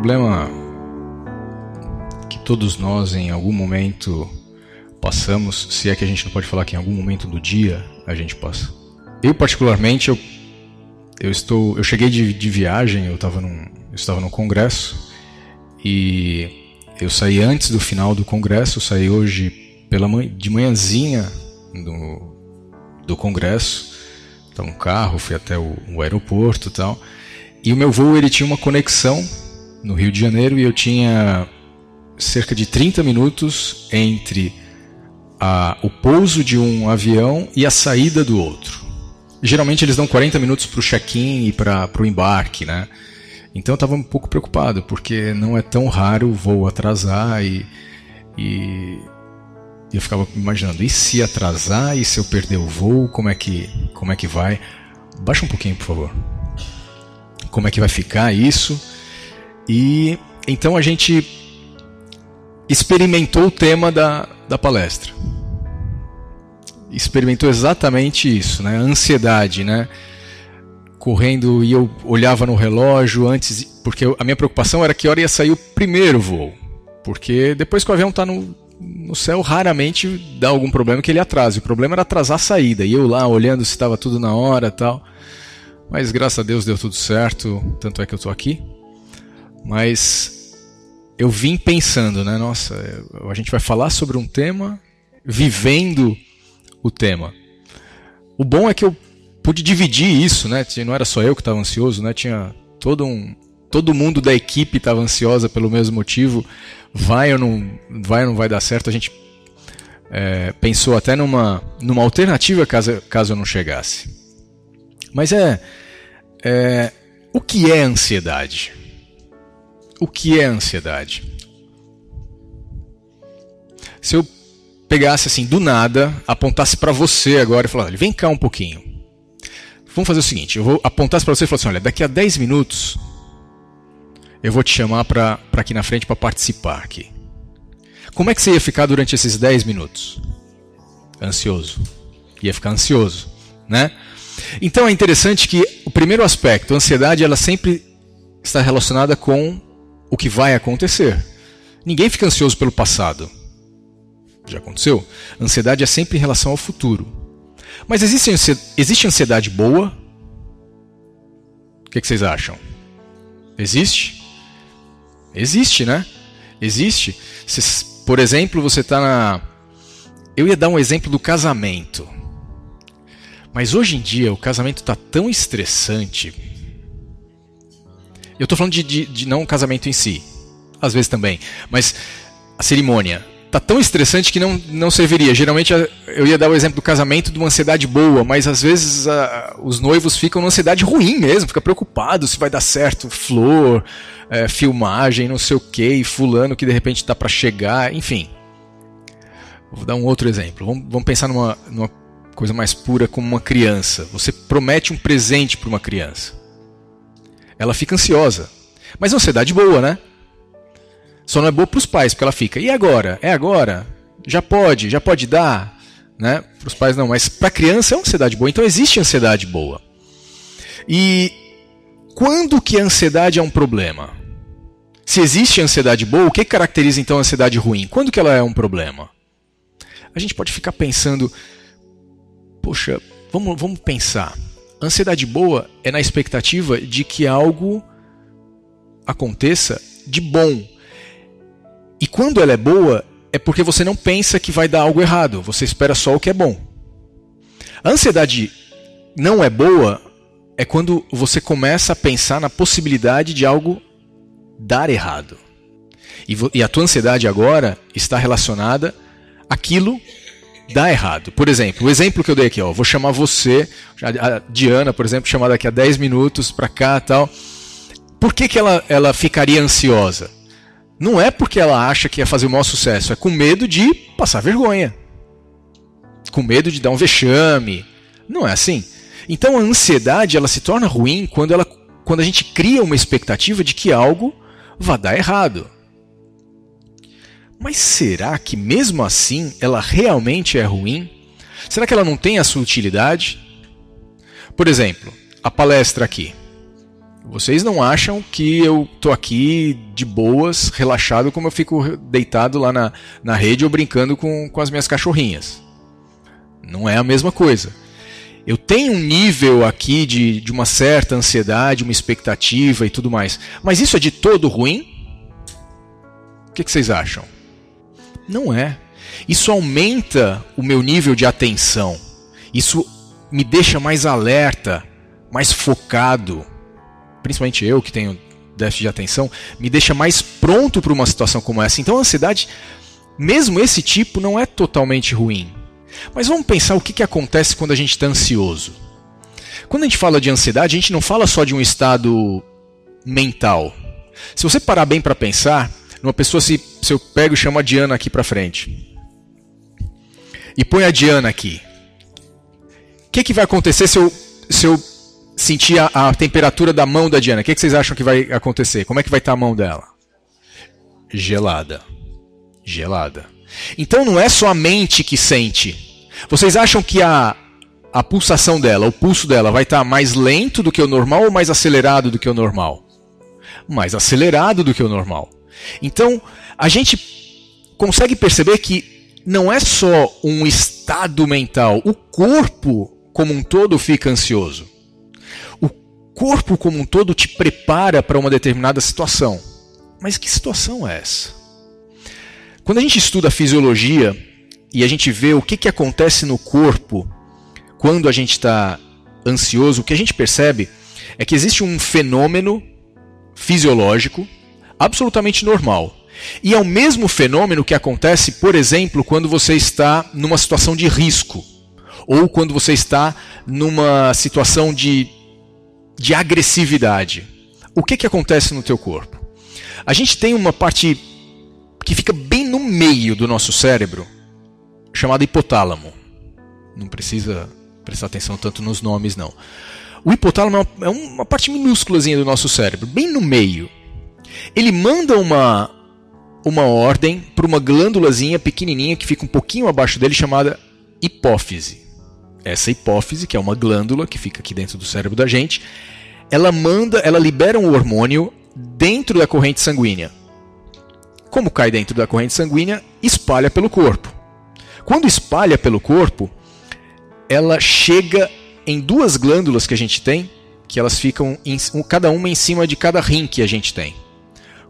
problema que todos nós em algum momento passamos, se é que a gente não pode falar que em algum momento do dia a gente passa. Eu particularmente, eu cheguei de viagem, eu estava num congresso e eu saí antes do final do congresso, eu saí hoje de manhãzinha do congresso, estava no carro, fui até o aeroporto e tal, e o meu voo ele tinha uma conexão no Rio de Janeiro e eu tinha cerca de 30 minutos entre o pouso de um avião e a saída do outro. Geralmente eles dão 40 minutos para o check-in e para o embarque, né? Então eu estava um pouco preocupado, porque não é tão raro o voo atrasar e eu ficava imaginando, e se atrasar, e se eu perder o voo, como é que vai? Baixa um pouquinho, por favor. Como é que vai ficar isso? E então a gente experimentou o tema da palestra. Experimentou exatamente isso, né? A ansiedade, né? Correndo, e eu olhava no relógio antes, porque a minha preocupação era que hora ia sair o primeiro voo, porque depois que o avião está no céu, raramente dá algum problema que ele atrase. O problema era atrasar a saída, e eu lá olhando se estava tudo na hora e tal, mas graças a Deus deu tudo certo, tanto é que eu estou aqui. Mas eu vim pensando, né? Nossa, a gente vai falar sobre um tema vivendo o tema. O bom é que eu pude dividir isso, né? Não era só eu que estava ansioso, né? Tinha todo mundo da equipe estava ansiosa pelo mesmo motivo. Vai ou não vai dar certo? A gente pensou até numa alternativa caso eu não chegasse. Mas o que é ansiedade? O que é ansiedade? Se eu pegasse assim do nada, apontasse para você agora e falasse, vem cá um pouquinho. Vamos fazer o seguinte, eu vou apontar para você e falar assim, olha, daqui a 10 minutos eu vou te chamar para aqui na frente para participar aqui. Como é que você ia ficar durante esses 10 minutos? Ansioso. Ia ficar ansioso, né? Então é interessante que o primeiro aspecto, a ansiedade, ela sempre está relacionada com o que vai acontecer. Ninguém fica ansioso pelo passado. Já aconteceu? A ansiedade é sempre em relação ao futuro. Mas existe ansiedade boa? O que vocês acham? Existe? Existe, né? Existe. Por exemplo, você está Eu ia dar um exemplo do casamento. Mas hoje em dia o casamento está tão estressante. Eu estou falando de não o casamento em si. Às vezes também. Mas a cerimônia está tão estressante que não serviria. Geralmente eu ia dar o exemplo do casamento de uma ansiedade boa, mas às vezes os noivos ficam numa ansiedade ruim mesmo, fica preocupado se vai dar certo, flor, filmagem, não sei o que, e fulano que de repente está para chegar, enfim. Vou dar um outro exemplo. Vamos pensar numa coisa mais pura como uma criança. Você promete um presente para uma criança. Ela fica ansiosa. Mas é uma ansiedade boa, né? Só não é boa para os pais, porque ela fica, e agora? É agora? Já pode dar? Né? Para os pais não, mas para a criança é uma ansiedade boa. Então existe ansiedade boa. E quando que a ansiedade é um problema? Se existe ansiedade boa, o que caracteriza então a ansiedade ruim? Quando que ela é um problema? A gente pode ficar pensando, poxa, vamos pensar. A ansiedade boa é na expectativa de que algo aconteça de bom. E quando ela é boa, é porque você não pensa que vai dar algo errado. Você espera só o que é bom. A ansiedade não é boa é quando você começa a pensar na possibilidade de algo dar errado. E a tua ansiedade agora está relacionada àquilo dar errado. Por exemplo, o exemplo que eu dei aqui, vou chamar você, a Diana, por exemplo, chamar daqui a 10 minutos para cá e tal. Por que ela ficaria ansiosa? Não é porque ela acha que ia fazer o maior sucesso, é com medo de passar vergonha. Com medo de dar um vexame. Não é assim. Então a ansiedade ela se torna ruim quando a gente cria uma expectativa de que algo vai dar errado. Mas será que mesmo assim ela realmente é ruim? Será que ela não tem a sua utilidade? Por exemplo, a palestra aqui. Vocês não acham que eu tô aqui de boas, relaxado, como eu fico deitado lá na rede ou brincando com as minhas cachorrinhas. Não é a mesma coisa. Eu tenho um nível aqui de uma certa ansiedade, uma expectativa e tudo mais. Mas isso é de todo ruim? O que vocês acham? Não é. Isso aumenta o meu nível de atenção. Isso me deixa mais alerta, mais focado. Principalmente eu, que tenho déficit de atenção, me deixa mais pronto para uma situação como essa. Então a ansiedade, mesmo esse tipo, não é totalmente ruim. Mas vamos pensar o que acontece quando a gente está ansioso. Quando a gente fala de ansiedade, a gente não fala só de um estado mental. Se você parar bem para pensar, numa pessoa, se eu pego e chamo a Diana aqui para frente, e põe a Diana aqui, o que vai acontecer se eu sentir a temperatura da mão da Diana? O que vocês acham que vai acontecer? Como é que vai estar a mão dela? Gelada. Gelada. Então não é só a mente que sente. Vocês acham que a pulsação dela, o pulso dela, vai estar mais lento do que o normal ou mais acelerado do que o normal? Mais acelerado do que o normal. Então a gente consegue perceber que não é só um estado mental. O corpo como um todo fica ansioso. O corpo como um todo te prepara para uma determinada situação. Mas que situação é essa? Quando a gente estuda a fisiologia e a gente vê o que acontece no corpo quando a gente está ansioso, o que a gente percebe é que existe um fenômeno fisiológico absolutamente normal. E é o mesmo fenômeno que acontece, por exemplo, quando você está numa situação de risco ou quando você está numa situação de agressividade. O que acontece no teu corpo? A gente tem uma parte que fica bem no meio do nosso cérebro, chamada hipotálamo. Não precisa prestar atenção tanto nos nomes, não. O hipotálamo é uma parte minúsculazinha do nosso cérebro, bem no meio. Ele manda uma ordem para uma glândulazinha pequenininha que fica um pouquinho abaixo dele, chamada hipófise. Essa hipófise, que é uma glândula que fica aqui dentro do cérebro da gente, ela libera um hormônio dentro da corrente sanguínea. Como cai dentro da corrente sanguínea, espalha pelo corpo. Quando espalha pelo corpo, ela chega em duas glândulas que a gente tem, que elas ficam cada uma em cima de cada rim que a gente tem.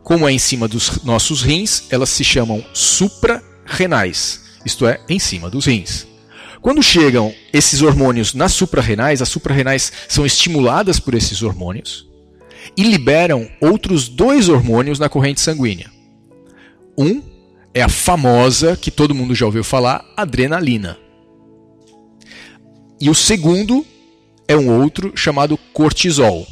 Como é em cima dos nossos rins, elas se chamam suprarrenais, isto é, em cima dos rins. Quando chegam esses hormônios nas suprarrenais, as suprarrenais são estimuladas por esses hormônios e liberam outros dois hormônios na corrente sanguínea. Um é a famosa, que todo mundo já ouviu falar, adrenalina. E o segundo é um outro chamado cortisol.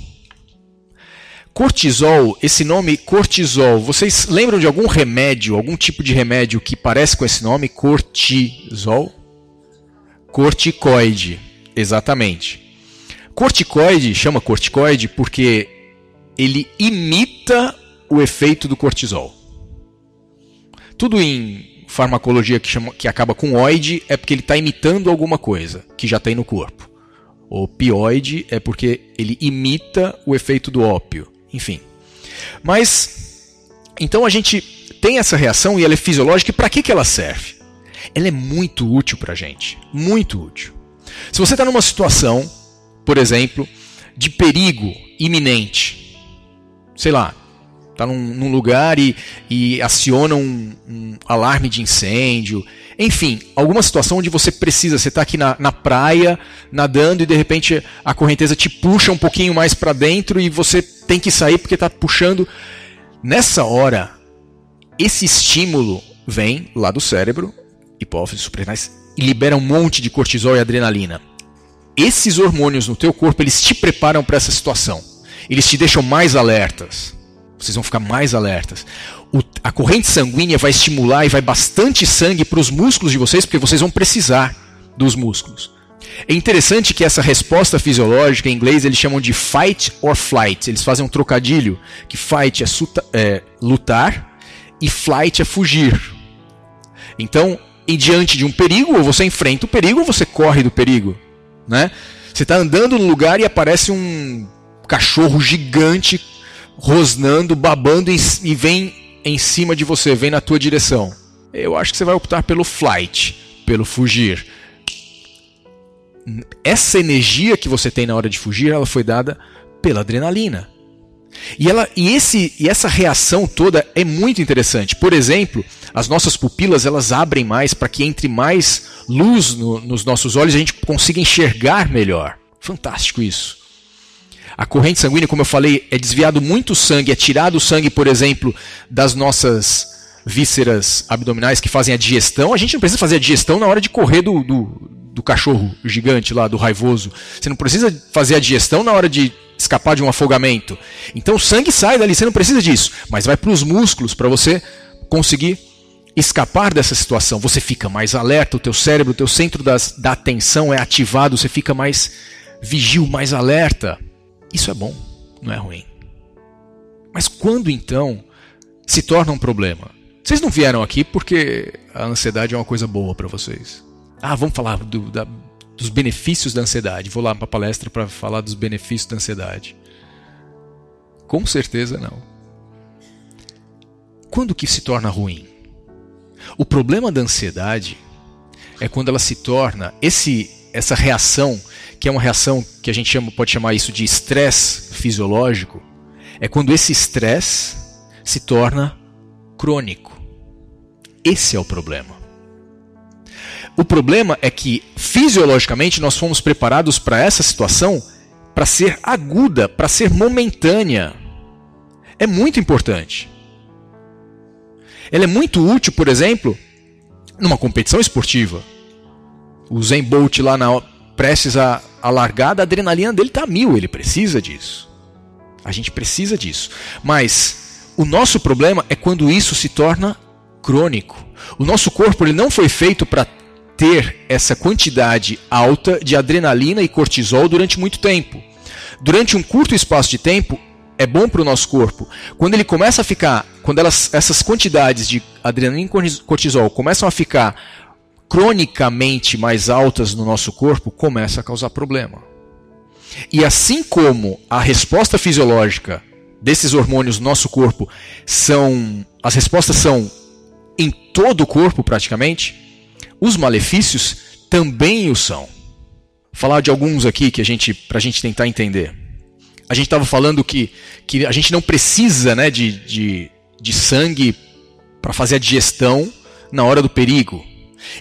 Cortisol, esse nome cortisol, vocês lembram de algum remédio, algum tipo de remédio que parece com esse nome? Cortisol? Corticoide, exatamente. Corticoide, chama corticoide porque ele imita o efeito do cortisol. Tudo em farmacologia que acaba com oide é porque ele está imitando alguma coisa que já tem no corpo. Opioide é porque ele imita o efeito do ópio. Enfim. Mas, então a gente tem essa reação e ela é fisiológica. E para que ela serve? Ela é muito útil para a gente. Muito útil. Se você está numa situação, por exemplo, de perigo iminente, sei lá, está num lugar e aciona um alarme de incêndio, enfim, alguma situação onde você está aqui na praia, nadando e de repente a correnteza te puxa um pouquinho mais para dentro e você tem que sair porque está puxando. Nessa hora, esse estímulo vem lá do cérebro, hipófise, suprarrenais, e libera um monte de cortisol e adrenalina. Esses hormônios no teu corpo, eles te preparam para essa situação. Eles te deixam mais alertas. Vocês vão ficar mais alertas. A corrente sanguínea vai estimular e vai bastante sangue para os músculos de vocês, porque vocês vão precisar dos músculos. É interessante que essa resposta fisiológica, em inglês, eles chamam de fight or flight. Eles fazem um trocadilho, que fight é lutar e flight é fugir. Então, diante de um perigo, ou você enfrenta o perigo ou você corre do perigo. Né? Você está andando no lugar e aparece um cachorro gigante rosnando, babando e vem em cima de você, vem na tua direção. Eu acho que você vai optar pelo flight, pelo fugir. Essa energia que você tem na hora de fugir, ela foi dada pela adrenalina. E essa reação toda é muito interessante. Por exemplo, as nossas pupilas elas abrem mais para que entre mais luz nos nossos olhos e a gente consiga enxergar melhor. Fantástico isso. A corrente sanguínea, como eu falei, é desviado muito sangue, é tirado o sangue, por exemplo, das nossas vísceras abdominais que fazem a digestão. A gente não precisa fazer a digestão na hora de correr do cachorro gigante lá, do raivoso. Você não precisa fazer a digestão na hora de escapar de um afogamento. Então o sangue sai dali, você não precisa disso. Mas vai para os músculos para você conseguir escapar dessa situação. Você fica mais alerta, o teu cérebro, o teu centro da atenção é ativado, você fica mais vigil, mais alerta. Isso é bom, não é ruim. Mas quando então se torna um problema? Vocês não vieram aqui porque a ansiedade é uma coisa boa para vocês. Vamos falar dos benefícios da ansiedade. Vou lá para a palestra para falar dos benefícios da ansiedade. Com certeza não. Quando que se torna ruim? O problema da ansiedade é quando ela se torna essa reação, que é uma reação que a gente pode chamar isso de estresse fisiológico, é quando esse estresse se torna crônico. Esse é o problema. O problema é que, fisiologicamente, nós fomos preparados para essa situação para ser aguda, para ser momentânea. É muito importante. Ela é muito útil, por exemplo, numa competição esportiva. O Usain Bolt lá prestes a largada, a adrenalina dele está a 1000, ele precisa disso. A gente precisa disso. Mas o nosso problema é quando isso se torna crônico. O nosso corpo ele não foi feito para ter essa quantidade alta de adrenalina e cortisol durante muito tempo. Durante um curto espaço de tempo, é bom para o nosso corpo. Quando ele começa a ficar, essas quantidades de adrenalina e cortisol começam a ficar cronicamente mais altas no nosso corpo, começa a causar problema. E assim como a resposta fisiológica desses hormônios no nosso corpo as respostas são em todo o corpo praticamente, os malefícios também o são. Vou falar de alguns aqui para a gente tentar entender. A gente estava falando que a gente não precisa, né, de sangue para fazer a digestão na hora do perigo.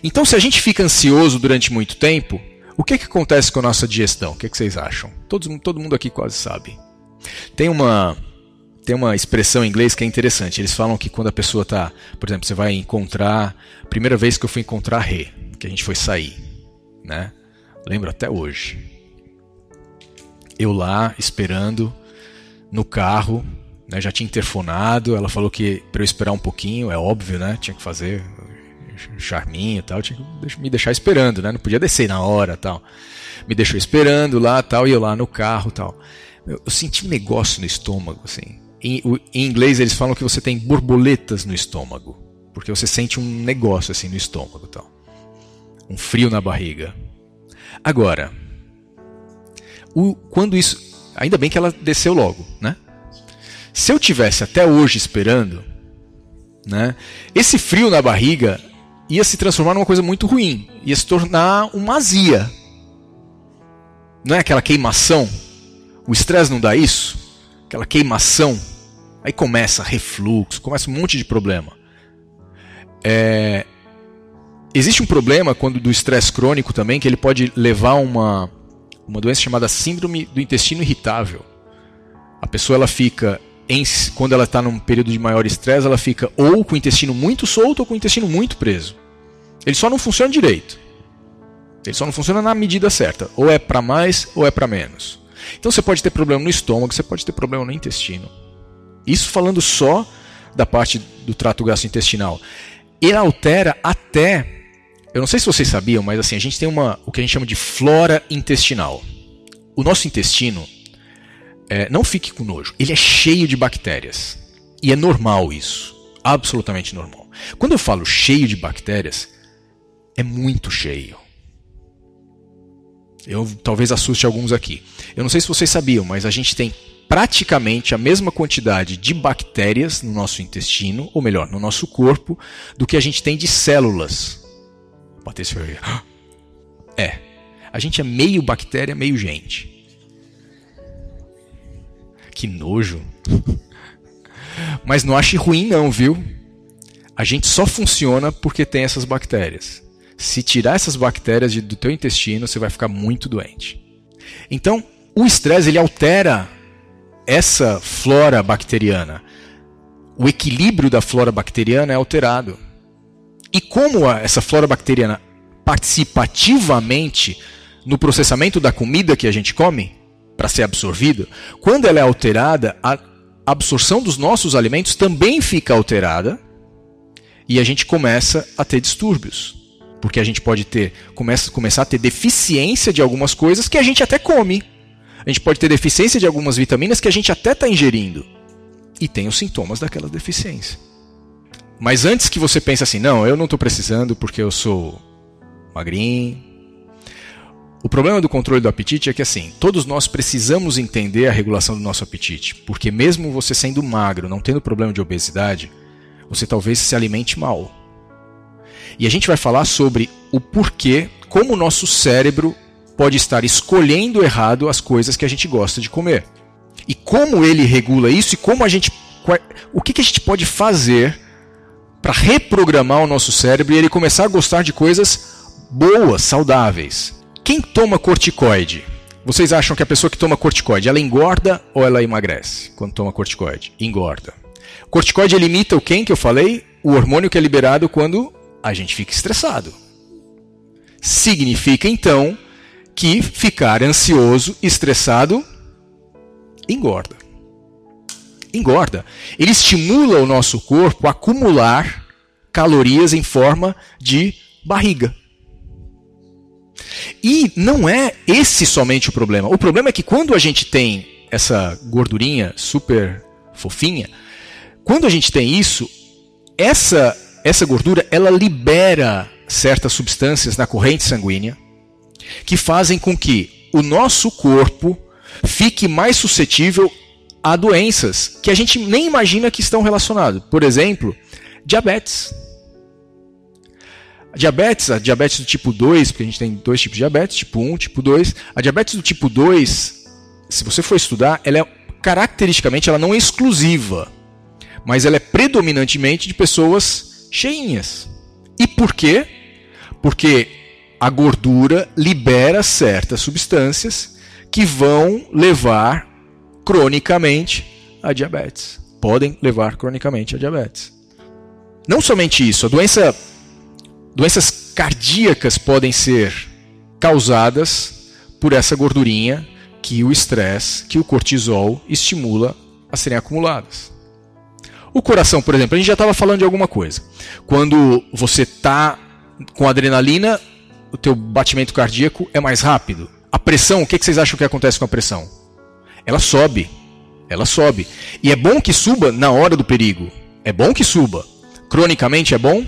Então, se a gente fica ansioso durante muito tempo, o que acontece com a nossa digestão? O que vocês acham? Todo mundo aqui quase sabe. Tem uma expressão em inglês que é interessante. Eles falam que quando a pessoa está... Por exemplo, você vai encontrar... Primeira vez que eu fui encontrar a Rê, que a gente foi sair, né? Lembro até hoje. Eu lá, esperando, no carro, né? Já tinha interfonado. Ela falou que para eu esperar um pouquinho, é óbvio, né? Tinha que fazer charminho e tal. Tinha que me deixar esperando, né? Não podia descer na hora e tal. Me deixou esperando lá tal, e eu lá no carro e tal. Eu senti um negócio no estômago, assim. Em inglês eles falam que você tem borboletas no estômago, porque você sente um negócio assim no estômago, tal. Um frio na barriga. Agora, quando isso, ainda bem que ela desceu logo, né? Se eu tivesse até hoje esperando, né? Esse frio na barriga ia se transformar numa coisa muito ruim, ia se tornar uma azia. Não é aquela queimação? O estresse não dá isso? Aquela queimação, aí começa refluxo, começa um monte de problema. Existe um problema do estresse crônico também, que ele pode levar a uma doença chamada síndrome do intestino irritável. A pessoa ela fica, quando ela está num período de maior estresse, ela fica ou com o intestino muito solto ou com o intestino muito preso. Ele só não funciona direito. Ele só não funciona na medida certa. Ou é para mais ou é para menos. Então você pode ter problema no estômago, você pode ter problema no intestino. Isso falando só da parte do trato gastrointestinal. Ele altera até... Eu não sei se vocês sabiam, mas assim, a gente tem o que a gente chama de flora intestinal. O nosso intestino, não fique com nojo, ele é cheio de bactérias. E é normal isso. Absolutamente normal. Quando eu falo cheio de bactérias, é muito cheio. Talvez assuste alguns aqui. Eu não sei se vocês sabiam, mas a gente tem praticamente a mesma quantidade de bactérias no nosso intestino, ou melhor, no nosso corpo, do que a gente tem de células. Patrícia, a gente é meio bactéria, meio gente. Que nojo. Mas não ache ruim não, viu? A gente só funciona porque tem essas bactérias. Se tirar essas bactérias do teu intestino, você vai ficar muito doente. Então, o estresse ele altera essa flora bacteriana. O equilíbrio da flora bacteriana é alterado. E como essa flora bacteriana participa ativamente no processamento da comida que a gente come, para ser absorvida, quando ela é alterada, a absorção dos nossos alimentos também fica alterada e a gente começa a ter distúrbios. Porque a gente pode começar a ter deficiência de algumas coisas que a gente até come. A gente pode ter deficiência de algumas vitaminas que a gente até está ingerindo. E tem os sintomas daquela deficiência. Mas antes que você pense assim, não, eu não estou precisando porque eu sou magrinho. O problema do controle do apetite é que assim, todos nós precisamos entender a regulação do nosso apetite. Porque mesmo você sendo magro, não tendo problema de obesidade, você talvez se alimente mal. E a gente vai falar sobre o porquê, como o nosso cérebro pode estar escolhendo errado as coisas que a gente gosta de comer. E como ele regula isso e o que a gente pode fazer para reprogramar o nosso cérebro e ele começar a gostar de coisas boas, saudáveis. Quem toma corticoide? Vocês acham que a pessoa que toma corticoide, ela engorda ou ela emagrece quando toma corticoide? Engorda. O corticoide ele imita o que eu falei? O hormônio que é liberado quando a gente fica estressado. Significa, então, que ficar ansioso, estressado, engorda. Engorda. Ele estimula o nosso corpo a acumular calorias em forma de barriga. E não é esse somente o problema. O problema é que quando a gente tem essa gordurinha super fofinha, quando a gente tem isso, essa gordura ela libera certas substâncias na corrente sanguínea que fazem com que o nosso corpo fique mais suscetível a doenças que a gente nem imagina que estão relacionadas. Por exemplo, diabetes. A diabetes do tipo 2, porque a gente tem dois tipos de diabetes, tipo 1, tipo 2. A diabetes do tipo 2, se você for estudar, caracteristicamente ela não é exclusiva, mas ela é predominantemente de pessoas cheinhas. E por quê? Porque a gordura libera certas substâncias que vão levar cronicamente a diabetes. Podem levar cronicamente a diabetes. Não somente isso, doenças cardíacas podem ser causadas por essa gordurinha que o estresse, que o cortisol estimula a serem acumuladas. O coração, por exemplo, a gente já estava falando de alguma coisa. Quando você está com adrenalina, o teu batimento cardíaco é mais rápido. A pressão, o que vocês acham que acontece com a pressão? Ela sobe. Ela sobe. E é bom que suba na hora do perigo. É bom que suba. Cronicamente é bom?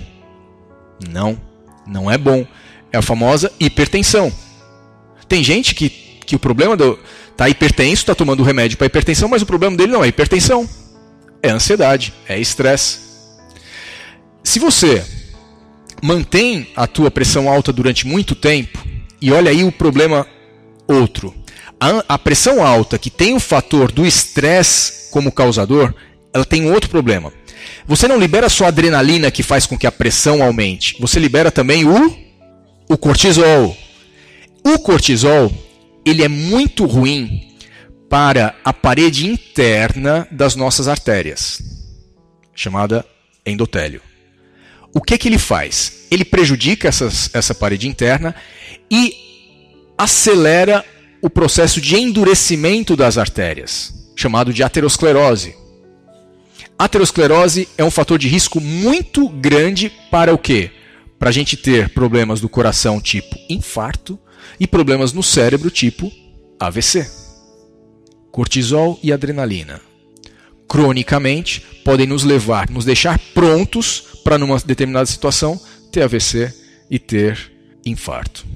Não. Não é bom. É a famosa hipertensão. Tem gente que o problema tá hipertenso, está tomando remédio para hipertensão, mas o problema dele não é hipertensão. É ansiedade, é estresse. Se você mantém a tua pressão alta durante muito tempo, e olha aí o problema outro. A pressão alta, que tem o fator do estresse como causador, ela tem um outro problema. Você não libera só a adrenalina que faz com que a pressão aumente. Você libera também o cortisol. O cortisol, ele é muito ruim para a parede interna das nossas artérias, chamada endotélio. O que ele faz? Ele prejudica essa parede interna e acelera o processo de endurecimento das artérias, chamado de aterosclerose. Aterosclerose é um fator de risco muito grande para o quê? Para a gente ter problemas do coração tipo infarto e problemas no cérebro tipo AVC. Cortisol e adrenalina, cronicamente, podem nos deixar prontos para, numa determinada situação, ter AVC e ter infarto.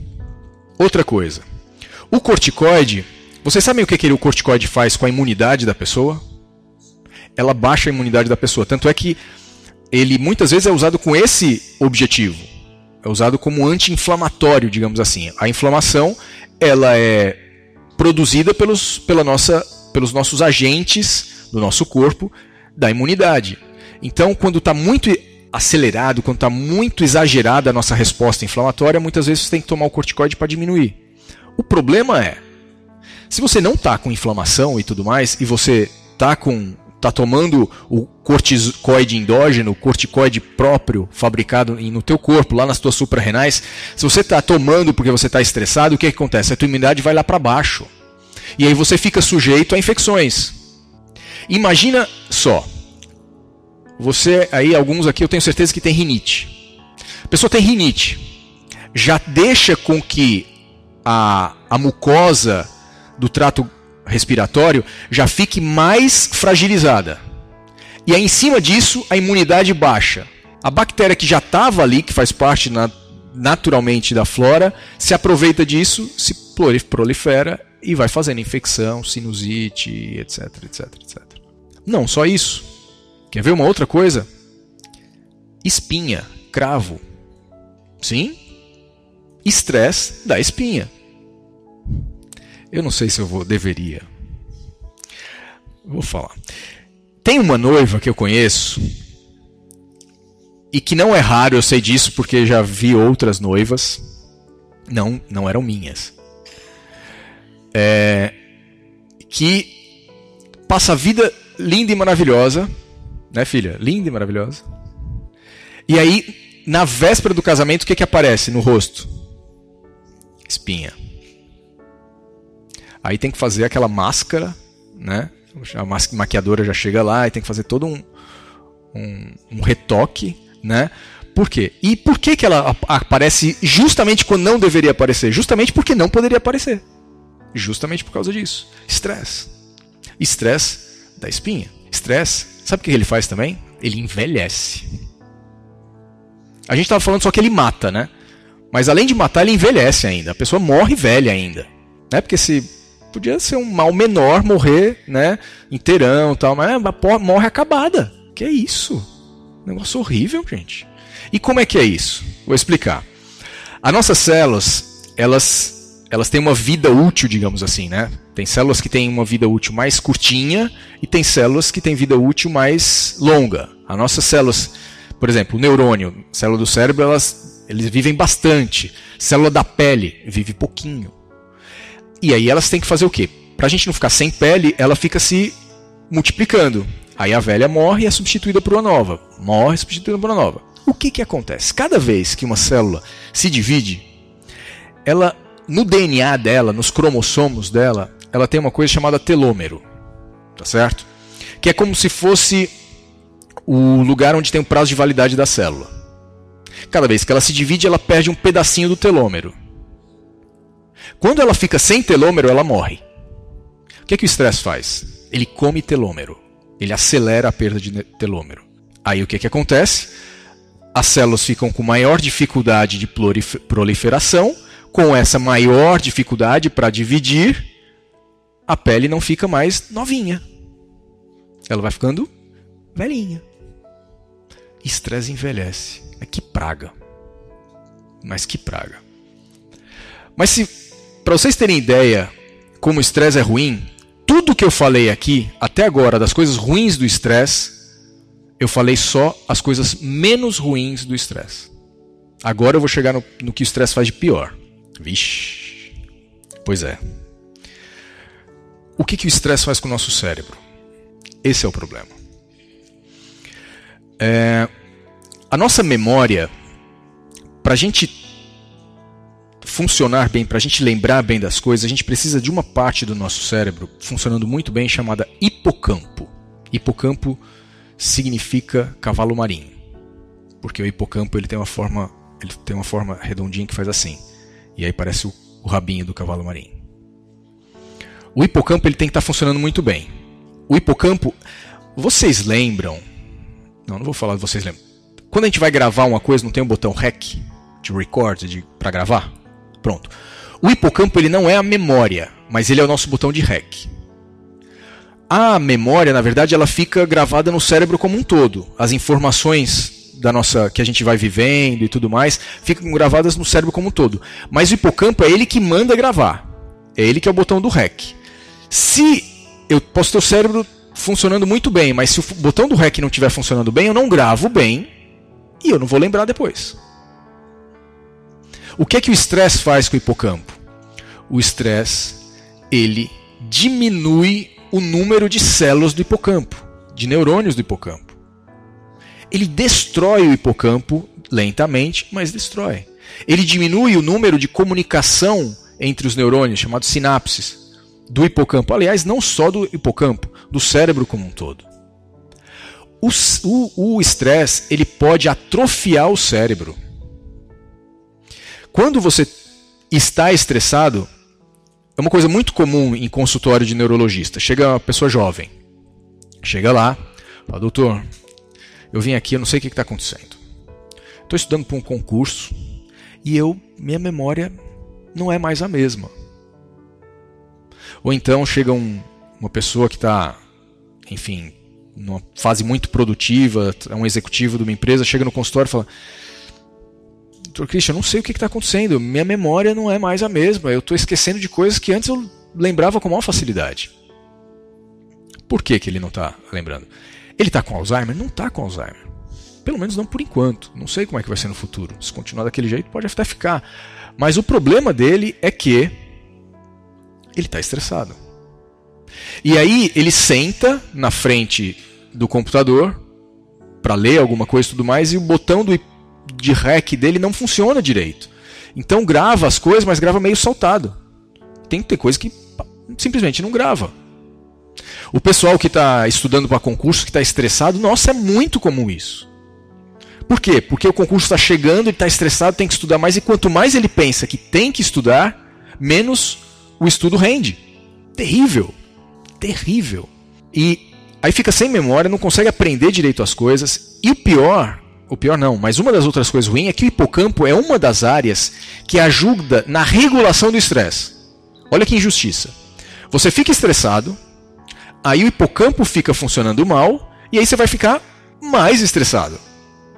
Outra coisa, O corticoide, vocês sabem o que o corticoide faz com a imunidade da pessoa? Ela baixa a imunidade da pessoa. Tanto é que ele muitas vezes é usado com esse objetivo. É usado como anti-inflamatório, digamos assim. A inflamação, ela é produzida pelos nossos agentes do nosso corpo da imunidade. Então, quando está muito acelerado, quando está muito exagerada a nossa resposta inflamatória, muitas vezes você tem que tomar o corticoide para diminuir. O problema é, se você não está com inflamação e tudo mais, e você está tomando o corticoide endógeno, o corticoide próprio, fabricado no teu corpo, lá nas tuas suprarrenais, se você está tomando porque você está estressado, o que acontece? A tua imunidade vai lá para baixo. E aí você fica sujeito a infecções. Imagina só, você aí, alguns aqui eu tenho certeza que tem rinite. A pessoa tem rinite, já deixa com que a mucosa do trato respiratório já fique mais fragilizada. E aí, em cima disso, a imunidade baixa. A bactéria que já estava ali, que faz parte naturalmente da flora, se aproveita disso, se prolifera e vai fazendo infecção, sinusite, etc, etc, etc. Não, só isso. Quer ver uma outra coisa? Espinha, cravo. Sim? Estresse da espinha. Eu não sei se deveria. Vou falar. Tem uma noiva que eu conheço, e que não é raro, eu sei disso porque já vi outras noivas, não eram minhas, que passa a vida linda e maravilhosa, né, filha? Linda e maravilhosa. E aí, na véspera do casamento, o que aparece no rosto? Espinha. Aí tem que fazer aquela máscara, né? A maquiadora já chega lá e tem que fazer todo um retoque, né? Por quê? E por que ela aparece justamente quando não deveria aparecer? Justamente porque não poderia aparecer. Justamente por causa disso. Estresse. Estresse da espinha. Estresse, sabe o que ele faz também? Ele envelhece. A gente estava falando só que ele mata, né? Mas além de matar, ele envelhece ainda. A pessoa morre velha ainda. Né? Porque podia ser um mal menor morrer, né, inteirão e tal, mas morre acabada. Que é isso? Negócio horrível, gente. E como é que é isso? Vou explicar. As nossas células, elas têm uma vida útil, digamos assim, né? Tem células que têm uma vida útil mais curtinha e tem células que têm vida útil mais longa. As nossas células, por exemplo, o neurônio, célula do cérebro, eles vivem bastante. Célula da pele vive pouquinho. E aí elas têm que fazer o quê? Para a gente não ficar sem pele, ela fica se multiplicando. Aí a velha morre e é substituída por uma nova. Morre, substituída por uma nova. O que acontece? Cada vez que uma célula se divide, ela, no DNA dela, nos cromossomos dela, ela tem uma coisa chamada telômero. Tá certo? Que é como se fosse o lugar onde tem o prazo de validade da célula. Cada vez que ela se divide, ela perde um pedacinho do telômero. Quando ela fica sem telômero, ela morre. O que o estresse faz? Ele come telômero. Ele acelera a perda de telômero. Aí o que acontece? As células ficam com maior dificuldade de proliferação. Com essa maior dificuldade para dividir, a pele não fica mais novinha. Ela vai ficando velhinha. Estresse envelhece. Que praga. Mas que praga. Mas para vocês terem ideia como o estresse é ruim, tudo que eu falei aqui, até agora, das coisas ruins do estresse, eu falei só as coisas menos ruins do estresse. Agora eu vou chegar no que o estresse faz de pior. Vixe. Pois é. O que o estresse faz com o nosso cérebro? Esse é o problema. A nossa memória, para a gente funcionar bem, para a gente lembrar bem das coisas, a gente precisa de uma parte do nosso cérebro funcionando muito bem, chamada hipocampo. Hipocampo significa cavalo marinho, porque o hipocampo ele tem uma forma redondinha que faz assim, e aí parece o rabinho do cavalo marinho. O hipocampo ele tem que estar funcionando muito bem. O hipocampo, vocês lembram? Não vou falar de vocês lembram. Quando a gente vai gravar uma coisa, não tem um botão REC de record para gravar? Pronto. O hipocampo ele não é a memória, mas ele é o nosso botão de REC. A memória, na verdade, ela fica gravada no cérebro como um todo. As informações da nossa, que a gente vai vivendo e tudo mais, ficam gravadas no cérebro como um todo. Mas o hipocampo é ele que manda gravar. É ele que é o botão do REC. Se eu posso ter o cérebro funcionando muito bem, mas se o botão do REC não estiver funcionando bem, eu não gravo bem e eu não vou lembrar depois. O que é que o estresse faz com o hipocampo? O estresse, ele diminui o número de células do hipocampo, de neurônios do hipocampo. Ele destrói o hipocampo lentamente, mas destrói. Ele diminui o número de comunicação entre os neurônios, chamados sinapses, do hipocampo. Aliás, não só do hipocampo, do cérebro como um todo. O estresse, ele pode atrofiar o cérebro. Quando você está estressado, é uma coisa muito comum em consultório de neurologista. Chega uma pessoa jovem, chega lá, fala, doutor, eu vim aqui, eu não sei o que está acontecendo. Estou estudando para um concurso e minha memória não é mais a mesma. Ou então chega uma pessoa que está, enfim, numa fase muito produtiva, é um executivo de uma empresa, chega no consultório e fala, doutor Christian, eu não sei o que está acontecendo, minha memória não é mais a mesma, eu estou esquecendo de coisas que antes eu lembrava com maior facilidade. Por que ele não está lembrando? Ele está com Alzheimer? Não está com Alzheimer. Pelo menos não por enquanto. Não sei como é que vai ser no futuro. Se continuar daquele jeito, pode até ficar. Mas o problema dele é que ele está estressado. E aí ele senta na frente do computador para ler alguma coisa e tudo mais, e o botão de REC dele não funciona direito. Então grava as coisas, mas grava meio saltado. Tem que ter coisa que simplesmente não grava. O pessoal que está estudando para concurso, que está estressado, nossa, é muito comum isso. Por quê? Porque o concurso está chegando, ele está estressado, tem que estudar mais, e quanto mais ele pensa que tem que estudar, menos o estudo rende. Terrível. Terrível. E aí fica sem memória, não consegue aprender direito as coisas, e o pior não, mas uma das outras coisas ruins é que o hipocampo é uma das áreas que ajuda na regulação do estresse. Olha que injustiça. Você fica estressado, aí o hipocampo fica funcionando mal, e aí você vai ficar mais estressado.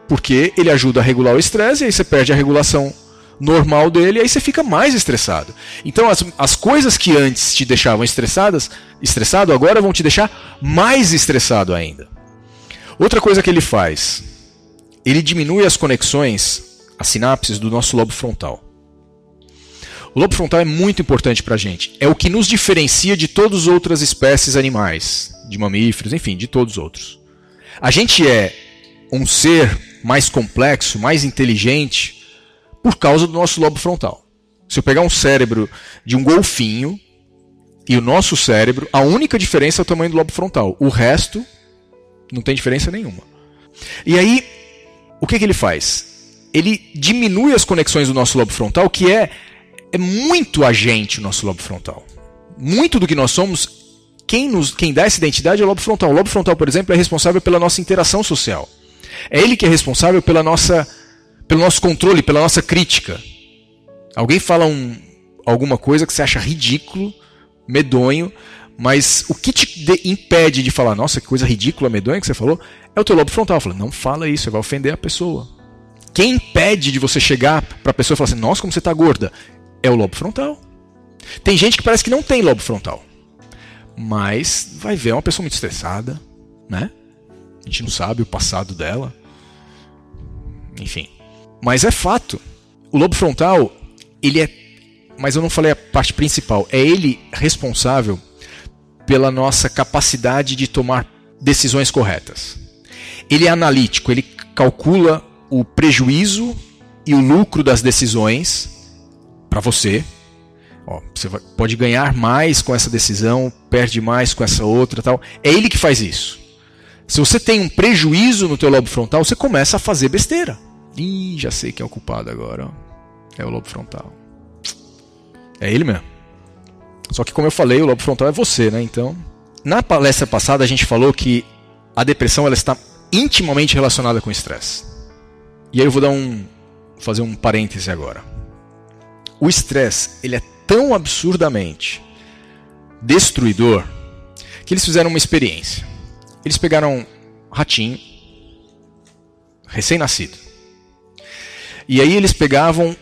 Porque ele ajuda a regular o estresse, e aí você perde a regulação normal dele, e aí você fica mais estressado. Então as coisas que antes te deixavam estressado, agora vão te deixar mais estressado ainda. Outra coisa que ele faz, ele diminui as conexões, as sinapses do nosso lobo frontal. O lobo frontal é muito importante para a gente. É o que nos diferencia de todas as outras espécies animais, de mamíferos, enfim, de todos os outros. A gente é um ser mais complexo, mais inteligente, por causa do nosso lobo frontal. Se eu pegar um cérebro de um golfinho e o nosso cérebro, a única diferença é o tamanho do lobo frontal. O resto não tem diferença nenhuma. E aí, o que ele faz? Ele diminui as conexões do nosso lobo frontal, que é muito agente o nosso lobo frontal. Muito do que nós somos, quem dá essa identidade é o lobo frontal. O lobo frontal, por exemplo, é responsável pela nossa interação social. É ele que é responsável pelo nosso controle, pela nossa crítica. Alguém fala alguma coisa que você acha ridículo, medonho, mas o que te impede de falar, nossa, que coisa ridícula, medonha que você falou, é o teu lobo frontal. Fala, não fala isso, você vai ofender a pessoa. Quem impede de você chegar para a pessoa e falar assim, nossa, como você está gorda, é o lobo frontal. Tem gente que parece que não tem lobo frontal, mas vai ver, é uma pessoa muito estressada, né? A gente não sabe o passado dela. Enfim. Mas é fato. O lobo frontal, ele é... Mas eu não falei a parte principal. É ele responsável pela nossa capacidade de tomar decisões corretas. Ele é analítico, ele calcula o prejuízo e o lucro das decisões para você. Você pode ganhar mais com essa decisão, perde mais com essa outra, tal. É ele que faz isso. Se você tem um prejuízo no teu lobo frontal, você começa a fazer besteira. Ih, já sei quem é o culpado agora. Ó. É o lobo frontal. É ele mesmo. Só que, como eu falei, o lobo frontal é você, né? Então, na palestra passada a gente falou que a depressão ela está intimamente relacionada com o estresse. E aí eu vou fazer um parêntese agora. o estresse ele é tão absurdamente destruidor que eles fizeram uma experiência. Eles pegaram um ratinho recém-nascido. E aí eles pegavam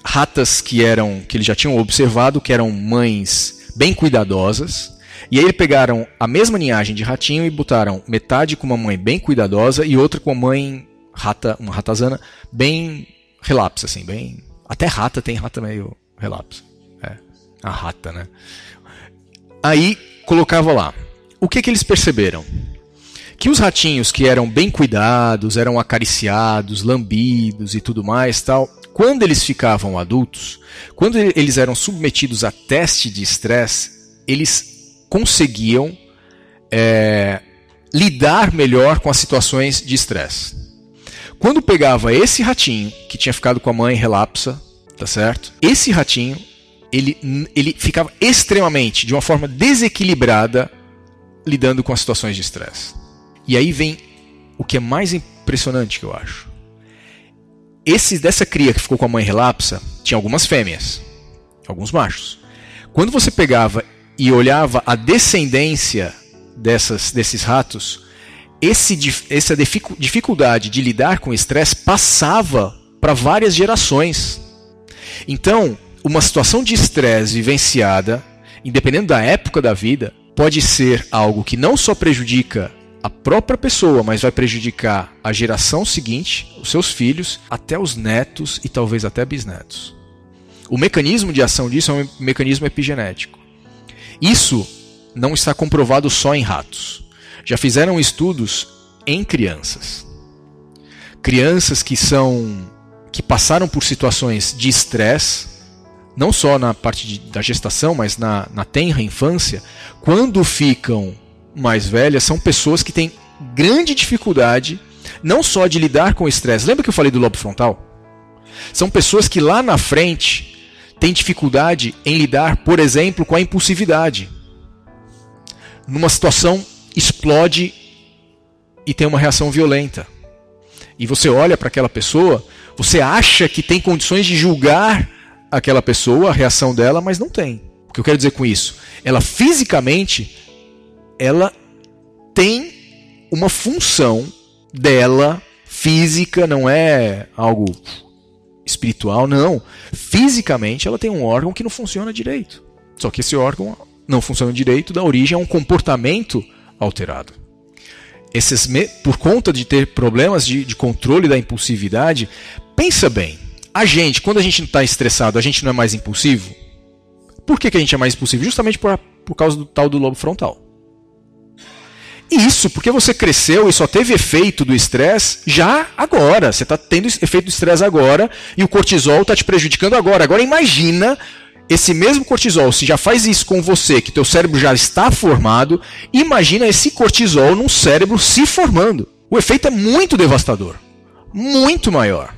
ratas que eles já tinham observado, que eram mães bem cuidadosas. E aí eles pegaram a mesma linhagem de ratinho e botaram metade com uma mãe bem cuidadosa e outra com uma mãe uma ratazana bem relapsa, assim, bem... Até rata tem rata meio relapsa. A rata, né? Aí colocava lá. O que eles perceberam? Que os ratinhos que eram bem cuidados, eram acariciados, lambidos e tudo mais, tal, quando eles ficavam adultos, quando eles eram submetidos a teste de estresse, eles conseguiam lidar melhor com as situações de estresse. Quando pegava esse ratinho, que tinha ficado com a mãe relapsa, tá certo? Esse ratinho, ele ficava extremamente, de uma forma desequilibrada, lidando com as situações de estresse. E aí vem o que é mais impressionante que eu acho. Dessa cria que ficou com a mãe relapsa, tinha algumas fêmeas, alguns machos. Quando você pegava e olhava a descendência desses ratos, essa dificuldade de lidar com o estresse passava para várias gerações. Então, uma situação de estresse vivenciada, independente da época da vida, pode ser algo que não só prejudica a própria pessoa, mas vai prejudicar a geração seguinte, os seus filhos, até os netos e talvez até bisnetos. O mecanismo de ação disso é um mecanismo epigenético. Isso não está comprovado só em ratos. Já fizeram estudos em crianças. Crianças que passaram por situações de estresse, não só na parte da gestação, mas na tenra infância, quando ficam mais velhas, são pessoas que têm grande dificuldade, não só de lidar com o estresse. Lembra que eu falei do lobo frontal? São pessoas que lá na frente têm dificuldade em lidar, por exemplo, com a impulsividade. Numa situação, explode e tem uma reação violenta. E você olha para aquela pessoa, você acha que tem condições de julgar aquela pessoa, a reação dela, mas não tem. O que eu quero dizer com isso? Ela fisicamente, ela tem uma função dela, física, não é algo espiritual, não. Fisicamente ela tem um órgão que não funciona direito. Só que esse órgão não funciona direito, dá origem a um comportamento alterado. Por conta de ter problemas de controle da impulsividade, pensa bem, quando a gente não está estressado, a gente não é mais impulsivo? Por que a gente é mais impulsivo? Justamente por causa do tal do lobo frontal. Isso, porque você cresceu e só teve efeito do estresse já agora. Você está tendo efeito do estresse agora e o cortisol está te prejudicando agora. Agora imagina esse mesmo cortisol, se já faz isso com você, que teu cérebro já está formado, imagina esse cortisol num cérebro se formando. O efeito é muito devastador. Muito maior.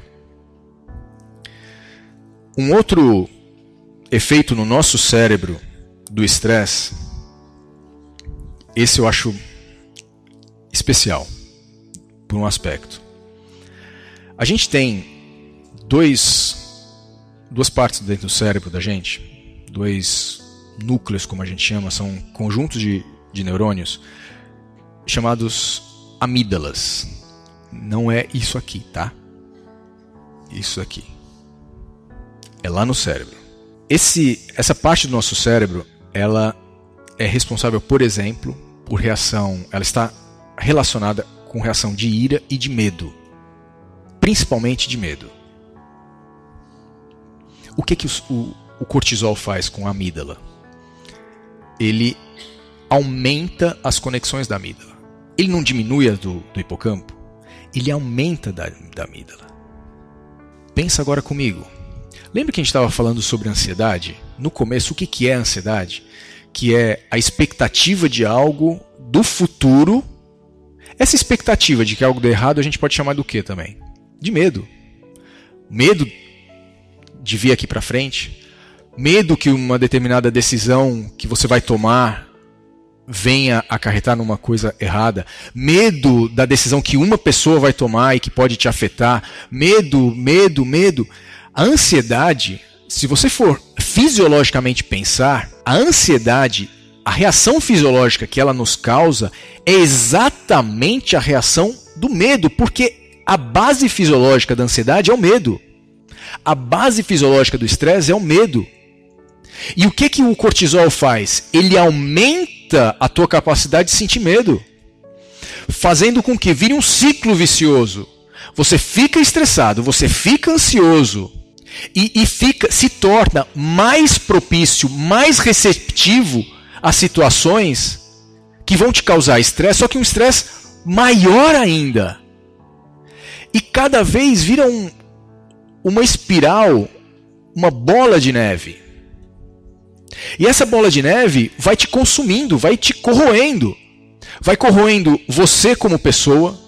Um outro efeito no nosso cérebro do estresse, esse eu acho especial, por um aspecto. A gente tem duas partes dentro do cérebro da gente, dois núcleos, como a gente chama, são conjuntos de neurônios, chamados amígdalas. Não é isso aqui, tá? Isso aqui. É lá no cérebro. Essa parte do nosso cérebro, ela é responsável, por exemplo, por reação, ela está relacionada com reação de ira e de medo. Principalmente de medo. O que o cortisol faz com a amígdala? Ele aumenta as conexões da amígdala. Ele não diminui a do hipocampo, ele aumenta da amígdala. Pensa agora comigo. Lembra que a gente estava falando sobre ansiedade? No começo, o que é ansiedade? Que é a expectativa de algo do futuro. Essa expectativa de que algo dê errado a gente pode chamar do quê também? De medo. Medo de vir aqui para frente. Medo que uma determinada decisão que você vai tomar venha acarretar numa coisa errada. Medo da decisão que uma pessoa vai tomar e que pode te afetar. Medo. A ansiedade, se você for fisiologicamente pensar, a ansiedade, a reação fisiológica que ela nos causa é exatamente a reação do medo, porque a base fisiológica da ansiedade é o medo. A base fisiológica do estresse é o medo. E o que o cortisol faz? Ele aumenta a tua capacidade de sentir medo, fazendo com que vire um ciclo vicioso. Você fica estressado, você fica ansioso e se torna mais propício, mais receptivo a situações que vão te causar estresse, só que um estresse maior ainda. E cada vez vira uma espiral, uma bola de neve. E essa bola de neve vai te consumindo, vai te corroendo. Vai corroendo você como pessoa,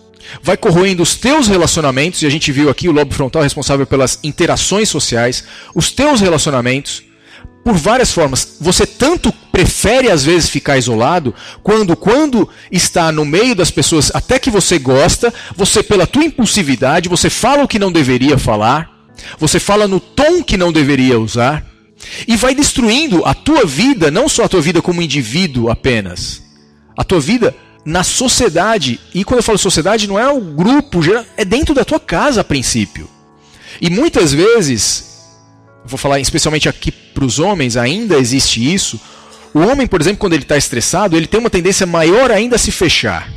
vai corroendo os teus relacionamentos, e a gente viu aqui o lobo frontal responsável pelas interações sociais, os teus relacionamentos, por várias formas. Você tanto prefere às vezes ficar isolado, quando está no meio das pessoas até que você gosta, você pela tua impulsividade, você fala o que não deveria falar, você fala no tom que não deveria usar, e vai destruindo a tua vida, não só a tua vida como indivíduo apenas, a tua vida na sociedade. E quando eu falo sociedade, não é o grupo, é dentro da tua casa a princípio. E muitas vezes, vou falar especialmente aqui para os homens, ainda existe isso. O homem, por exemplo, quando ele está estressado, ele tem uma tendência maior ainda a se fechar.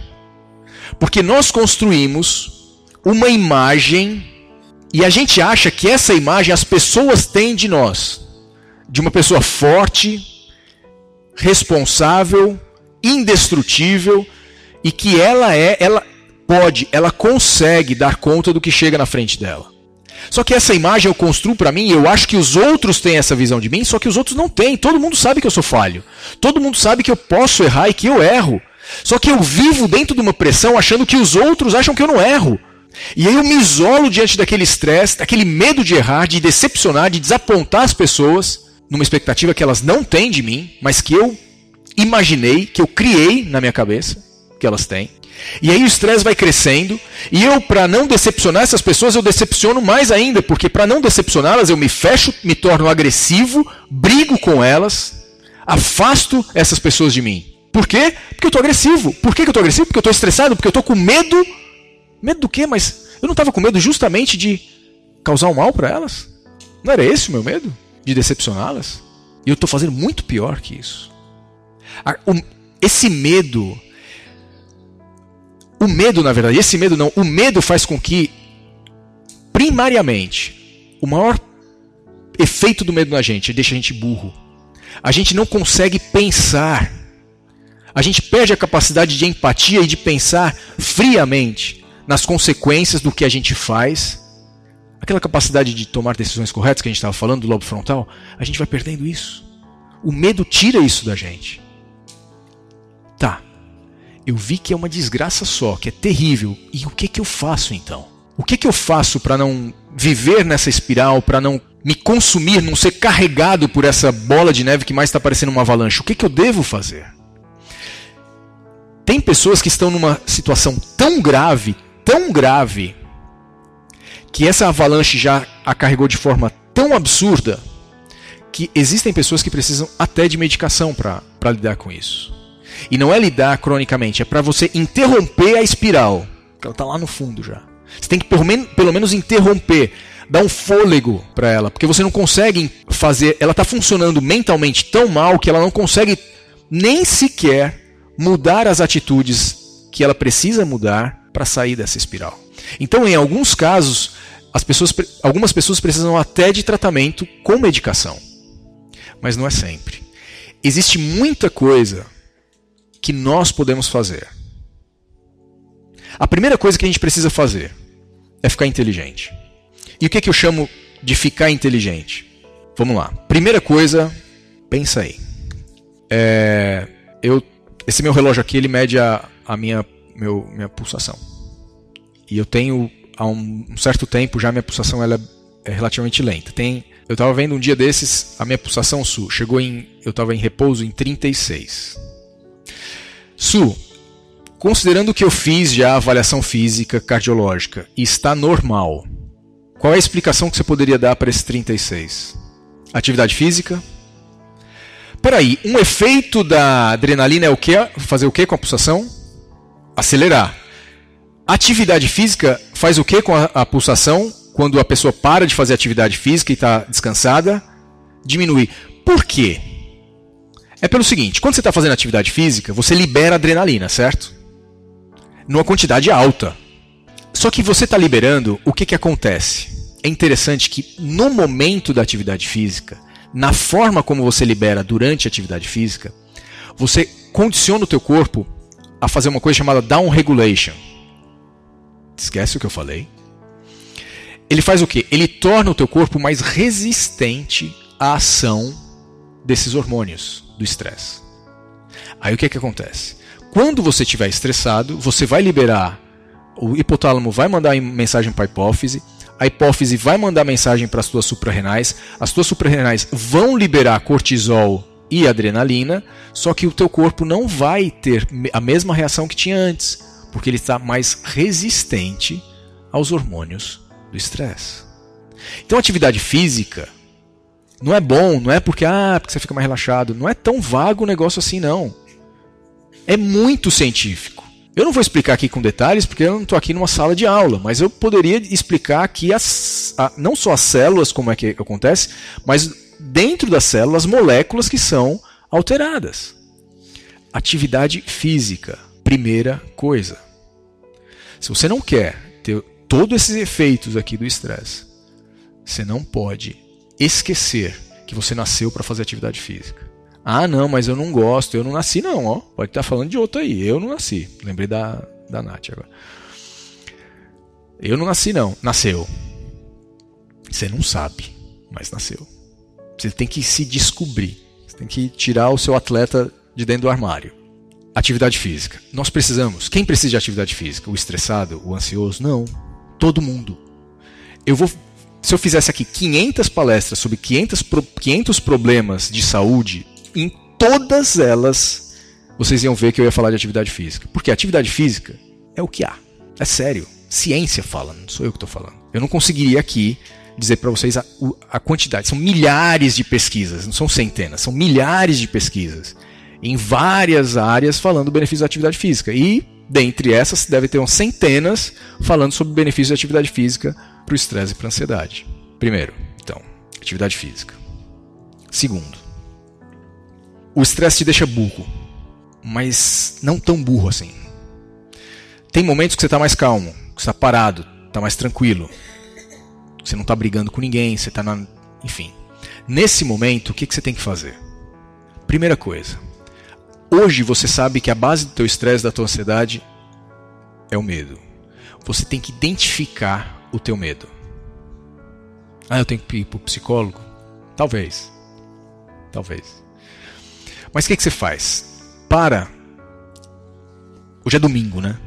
Porque nós construímos uma imagem, e a gente acha que essa imagem as pessoas têm de nós. De uma pessoa forte, responsável, indestrutível, e que ela consegue dar conta do que chega na frente dela. Só que essa imagem eu construo para mim, e eu acho que os outros têm essa visão de mim, só que os outros não têm. Todo mundo sabe que eu sou falho. Todo mundo sabe que eu posso errar e que eu erro. Só que eu vivo dentro de uma pressão achando que os outros acham que eu não erro. E aí eu me isolo diante daquele estresse, daquele medo de errar, de decepcionar, de desapontar as pessoas, numa expectativa que elas não têm de mim, mas que eu imaginei, que eu criei na minha cabeça, que elas têm. E aí o estresse vai crescendo, e eu, para não decepcionar essas pessoas, eu decepciono mais ainda, porque para não decepcioná-las eu me fecho, me torno agressivo, brigo com elas, afasto essas pessoas de mim. Por quê? Porque eu estou agressivo. Por que eu estou agressivo? Porque eu estou estressado, porque eu estou com medo. Medo do quê? Mas eu não estava com medo justamente de causar um mal para elas? Não era esse o meu medo? De decepcioná-las? E eu estou fazendo muito pior que isso. Esse medo... O medo, na verdade, esse medo não, o medo faz com que, primariamente, o maior efeito do medo na gente deixa a gente burro. A gente não consegue pensar. A gente perde a capacidade de empatia e de pensar friamente nas consequências do que a gente faz. Aquela capacidade de tomar decisões corretas que a gente estava falando do lobo frontal, a gente vai perdendo isso. O medo tira isso da gente. Tá. Eu vi que é uma desgraça só, que é terrível. E o que eu faço então? O que eu faço para não viver nessa espiral, para não me consumir, não ser carregado por essa bola de neve que mais está parecendo uma avalanche? O que eu devo fazer? Tem pessoas que estão numa situação tão grave, que essa avalanche já a carregou de forma tão absurda, que existem pessoas que precisam até de medicação para lidar com isso. E não é lidar cronicamente, é para você interromper a espiral, que ela está lá no fundo já. Você tem que pelo menos interromper, dar um fôlego para ela, porque você não consegue fazer, ela está funcionando mentalmente tão mal que ela não consegue nem sequer mudar as atitudes que ela precisa mudar para sair dessa espiral. Então, em alguns casos, algumas pessoas precisam até de tratamento com medicação, mas não é sempre. Existe muita coisa que nós podemos fazer. A primeira coisa que a gente precisa fazer é ficar inteligente. E o que eu chamo de ficar inteligente? Vamos lá. Primeira coisa, pensa aí. Esse meu relógio aqui, ele mede a minha pulsação. E eu tenho, há um certo tempo, já a minha pulsação ela é relativamente lenta. Eu estava vendo um dia desses, a minha pulsação, Su, eu estava em repouso em 36. Su, considerando que eu fiz já a avaliação física cardiológica e está normal, Qual é a explicação que você poderia dar para esse 36? Atividade física? Peraí, um efeito da adrenalina é o quê? Fazer o quê com a pulsação? Acelerar. Atividade física faz o quê com a pulsação quando a pessoa para de fazer atividade física e está descansada? Diminui. Por quê? É pelo seguinte, quando você está fazendo atividade física, você libera adrenalina, certo? Numa quantidade alta. Só que você está liberando, o que acontece? É interessante que no momento da atividade física, na forma como você libera durante a atividade física, você condiciona o teu corpo a fazer uma coisa chamada down regulation. Esquece o que eu falei. Ele faz o quê? Ele torna o teu corpo mais resistente à ação desses hormônios do estresse. Aí o que acontece? Quando você estiver estressado, você vai liberar, o hipotálamo vai mandar mensagem para a hipófise vai mandar mensagem para as tuas suprarrenais vão liberar cortisol e adrenalina, só que o teu corpo não vai ter a mesma reação que tinha antes, porque ele está mais resistente aos hormônios do estresse. Então a atividade física não é bom, não é porque você fica mais relaxado, não é tão vago o negócio assim não. É muito científico. Eu não vou explicar aqui com detalhes, porque eu não estou aqui numa sala de aula, mas eu poderia explicar aqui não só as células, como é que acontece, mas dentro das células, moléculas que são alteradas. Atividade física, primeira coisa. Se você não quer ter todos esses efeitos aqui do estresse, você não pode esquecer que você nasceu para fazer atividade física. Não, mas eu não gosto, eu não nasci não, ó. Pode estar falando de outro aí, eu não nasci. Lembrei da Nath agora. Eu não nasci não, nasceu. Você não sabe, mas nasceu. Você tem que se descobrir, você tem que tirar o seu atleta de dentro do armário. Atividade física. Nós precisamos, quem precisa de atividade física? O estressado, o ansioso? Não, todo mundo. Se eu fizesse aqui 500 palestras sobre 500 problemas de saúde, em todas elas, vocês iam ver que eu ia falar de atividade física. Porque a atividade física é o que há. É sério. Ciência fala, não sou eu que estou falando. Eu não conseguiria aqui dizer para vocês a quantidade. São milhares de pesquisas, não são centenas, são milhares de pesquisas em várias áreas falando do benefício da atividade física. E, dentre essas, deve ter umas centenas falando sobre o benefício da atividade física para o estresse e para a ansiedade. Primeiro, então, atividade física. Segundo, o estresse te deixa burro, mas não tão burro assim. Tem momentos que você está mais calmo, que você está parado, está mais tranquilo. Você não está brigando com ninguém, você está na... Enfim. Nesse momento, o que você tem que fazer? Primeira coisa. Hoje você sabe que a base do teu estresse, da tua ansiedade, é o medo. Você tem que identificar o teu medo. Eu tenho que ir para o psicólogo? Talvez. Mas o que você faz? Hoje é domingo, né?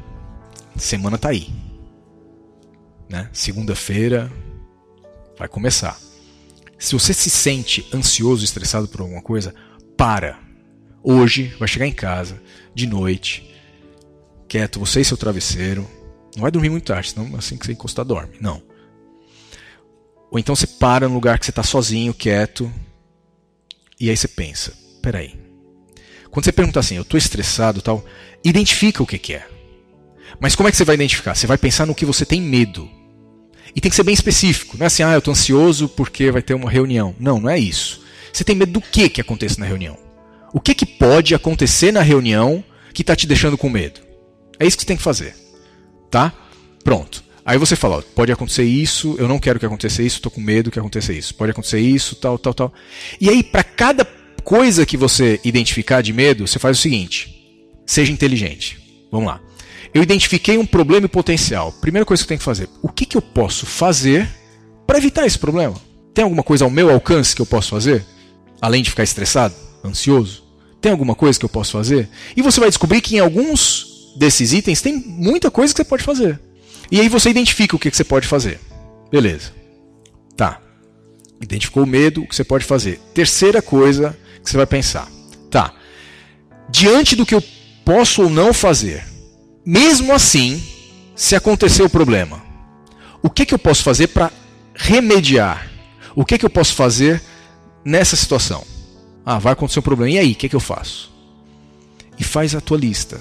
Semana tá aí. Né? Segunda-feira vai começar. Se você se sente ansioso, estressado por alguma coisa, para. Hoje vai chegar em casa, de noite, quieto, você e seu travesseiro. Não vai dormir muito tarde, senão assim que você encostar, dorme. Não. Ou então você para num lugar que você está sozinho, quieto, e aí você pensa, peraí. Quando você pergunta assim, eu estou estressado e tal, identifica o que é. Mas como é que você vai identificar? Você vai pensar no que você tem medo. E tem que ser bem específico. Não é assim, eu estou ansioso porque vai ter uma reunião. Não é isso. Você tem medo do que aconteça na reunião? O que pode acontecer na reunião que está te deixando com medo? É isso que você tem que fazer. Tá? Pronto. Aí você fala, pode acontecer isso, eu não quero que aconteça isso, estou com medo que aconteça isso. Pode acontecer isso, tal. E aí, para cada coisa que você identificar de medo, você faz o seguinte. Seja inteligente. Vamos lá. Eu identifiquei um problema e potencial. Primeira coisa que eu tenho que fazer. O que eu posso fazer para evitar esse problema? Tem alguma coisa ao meu alcance que eu posso fazer? Além de ficar estressado, ansioso? Tem alguma coisa que eu posso fazer? E você vai descobrir que em alguns desses itens tem muita coisa que você pode fazer. E aí você identifica o que você pode fazer. Beleza. Tá. Identificou o medo, o que você pode fazer. Terceira coisa que você vai pensar. Tá. Diante do que eu posso ou não fazer, mesmo assim, se acontecer o problema, o que eu posso fazer para remediar. O que eu posso fazer nessa situação? Vai acontecer um problema. E aí, o que eu faço? E faz a tua lista.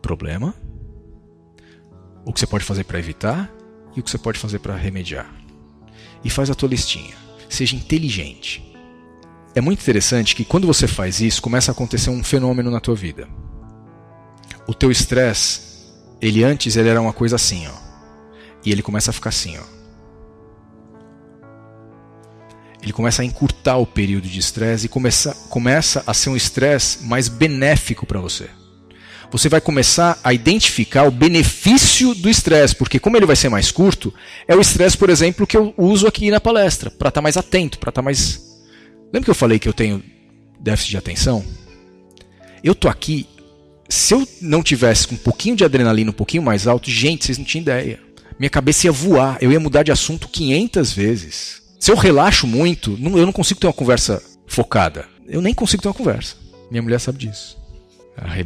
Problema, o que você pode fazer para evitar e o que você pode fazer para remediar. E faz a tua listinha. Seja inteligente. É muito interessante que quando você faz isso, começa a acontecer um fenômeno na tua vida. O teu estresse, antes ele era uma coisa assim, ó. E ele começa a ficar assim, ó. Ele começa a encurtar o período de estresse e começa a ser um estresse mais benéfico para você. Você vai começar a identificar o benefício do estresse, porque como ele vai ser mais curto, é o estresse, por exemplo, que eu uso aqui na palestra, para estar mais atento, para estar mais... Lembra que eu falei que eu tenho déficit de atenção? Eu tô aqui, se eu não tivesse com um pouquinho de adrenalina, um pouquinho mais alto, gente, vocês não tinham ideia. Minha cabeça ia voar, eu ia mudar de assunto 500 vezes. Se eu relaxo muito, eu não consigo ter uma conversa focada. Eu nem consigo ter uma conversa. Minha mulher sabe disso.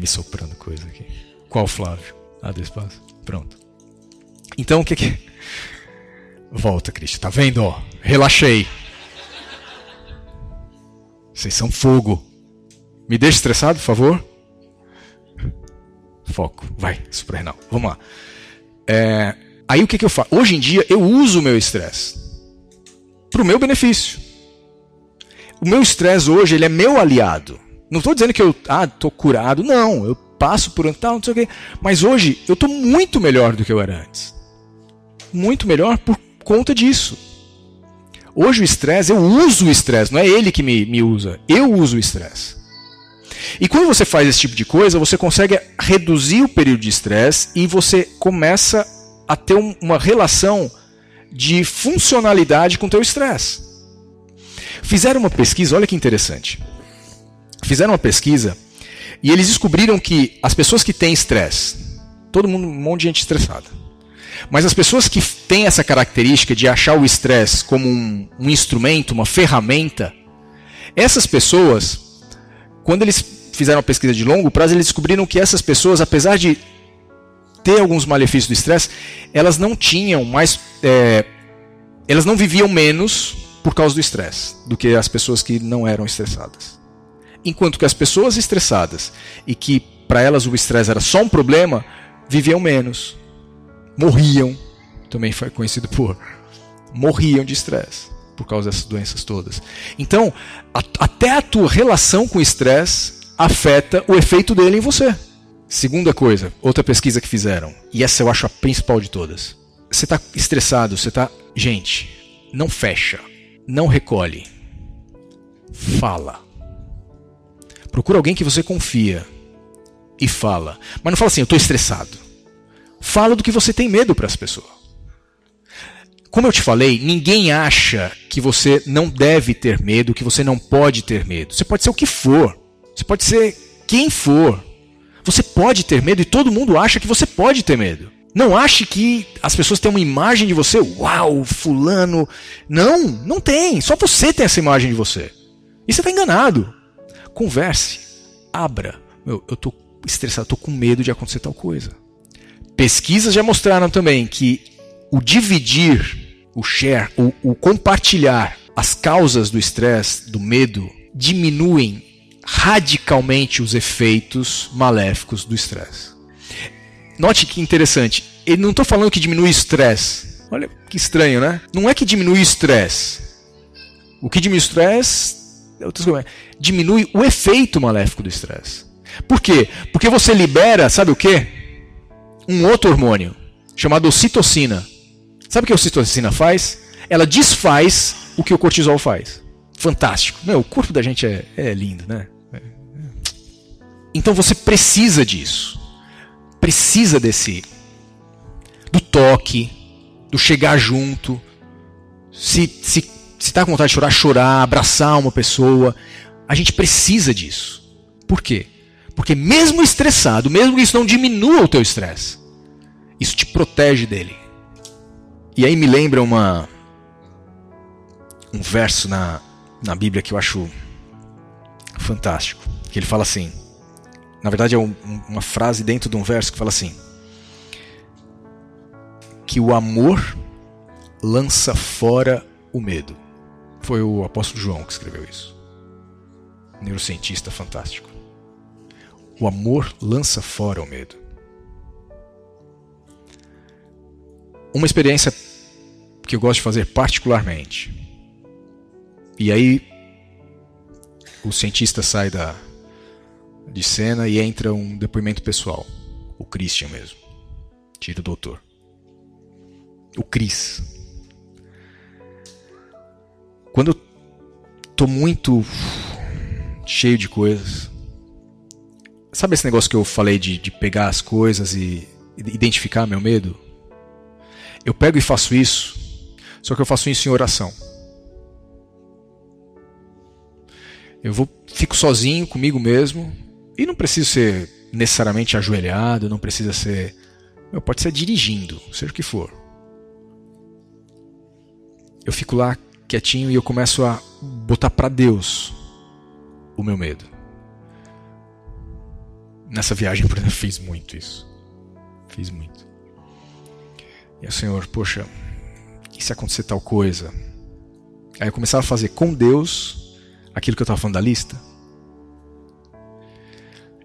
Me soprando coisa aqui. Qual, Flávio? Despaço. Pronto. Então, o que... Volta, Cristian. Tá vendo? Ó, relaxei. Vocês são fogo. Me deixa estressado, por favor? Foco. Vai, suprarrenal. Vamos lá. Aí o que eu faço? Hoje em dia, eu uso o meu estresse para o meu benefício. O meu estresse hoje, ele é meu aliado. Não estou dizendo que eu estou curado. Não, eu passo por tal, não sei o quê. Mas hoje, eu estou muito melhor do que eu era antes. Muito melhor por conta disso. Hoje o estresse, eu uso o estresse. Não é ele que me usa. Eu uso o estresse. E quando você faz esse tipo de coisa, você consegue reduzir o período de estresse e você começa a ter uma relação de funcionalidade com o teu estresse. Fizeram uma pesquisa, olha que interessante. Fizeram uma pesquisa e eles descobriram que as pessoas que têm estresse, todo mundo, um monte de gente estressada, mas as pessoas que têm essa característica de achar o estresse como um instrumento, uma ferramenta, essas pessoas, quando eles fizeram uma pesquisa de longo prazo, eles descobriram que essas pessoas, apesar de ter alguns malefícios do estresse, elas não tinham mais, elas não viviam menos por causa do estresse do que as pessoas que não eram estressadas. Enquanto que as pessoas estressadas e que para elas o estresse era só um problema, viviam menos, morriam, também foi conhecido por, morriam de estresse por causa dessas doenças todas. Então, até a tua relação com o estresse afeta o efeito dele em você. Segunda coisa, outra pesquisa que fizeram, e essa eu acho a principal de todas. Você está estressado, gente, não fecha, não recolhe, fala. Procura alguém que você confia e fala. Mas não fala assim, eu estou estressado. Fala do que você tem medo para as pessoas. Como eu te falei, ninguém acha que você não deve ter medo, que você não pode ter medo. Você pode ser o que for. Você pode ser quem for. Você pode ter medo e todo mundo acha que você pode ter medo. Não ache que as pessoas têm uma imagem de você, uau, fulano. Não, não tem. Só você tem essa imagem de você. E você está enganado. Converse, abra. Eu estou estressado, estou com medo de acontecer tal coisa. Pesquisas já mostraram também que o dividir, o share, o compartilhar as causas do estresse, do medo, diminuem radicalmente os efeitos maléficos do estresse. Note que interessante, eu não estou falando que diminui o estresse. Olha que estranho, né? Não é que diminui o estresse. O que diminui o estresse diminui o efeito maléfico do estresse. Por quê? Porque você libera, sabe o quê? Um outro hormônio, chamado ocitocina. Sabe o que a ocitocina faz? Ela desfaz o que o cortisol faz. Fantástico. O corpo da gente é lindo, né? Então você precisa disso. Precisa do toque, do chegar junto. Se está com vontade de chorar, abraçar uma pessoa. A gente precisa disso. Por quê? Porque mesmo estressado, mesmo que isso não diminua o teu estresse, isso te protege dele. E aí me lembra um verso na Bíblia que eu acho fantástico. Que ele fala assim, na verdade é uma frase dentro de um verso que fala assim, que o amor lança fora o medo. Foi o apóstolo João que escreveu isso. Neurocientista fantástico. O amor lança fora o medo. Uma experiência que eu gosto de fazer particularmente. E aí o cientista sai de cena e entra um depoimento pessoal. O Christian mesmo. Tira o doutor. O Chris. Quando eu tô muito cheio de coisas. Sabe esse negócio que eu falei de pegar as coisas e identificar meu medo? Eu pego e faço isso, só que eu faço isso em oração. Fico sozinho comigo mesmo, e não preciso ser necessariamente ajoelhado, não precisa ser... pode ser dirigindo, seja o que for. Eu fico lá quietinho e eu começo a botar para Deus o meu medo. Nessa viagem, por exemplo, eu fiz muito isso. Fiz muito. E o Senhor, poxa, e se acontecer tal coisa? Aí eu começava a fazer com Deus aquilo que eu estava falando da lista.